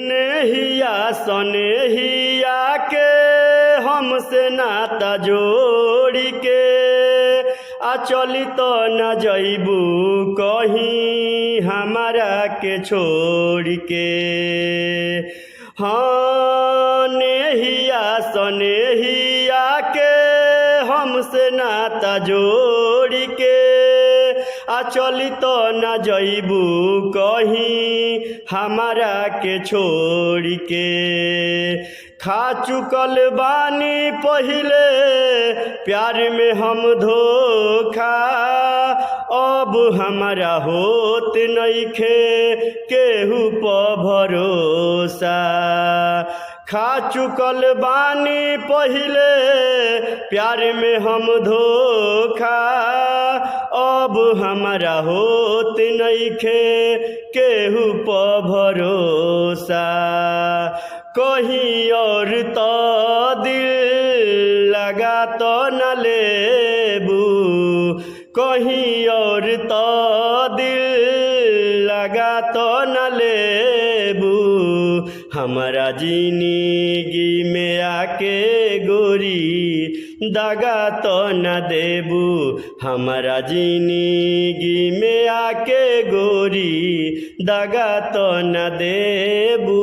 नेहिया सनेहिया के हमसे नाता जोड़ी के चली तो न जइबू कहीं हमारा के छोड़ के। हाँ नेहिया सनेहिया के हमसे नाता जोड़ के चली तो न जइबू कहीं हमारा के छोड़ के। खा चुकल बानी पहिले प्यार में हम धोखा, अब हमारा होत नइखे केहू पर भरोसा। खा चुकल बानी पहिले प्यार में हम धोखा, अब हमारा होत नइखे केहू पर भरोसा। कहीं और तो दिल लगा तो न लेबू, कहीं और तो दिल लगा तो न लेबू। हमारा जिंदगी में आके गोरी दगा तो न देबू, हमारा जिंदगी में आके गोरी दगा तो न देबू।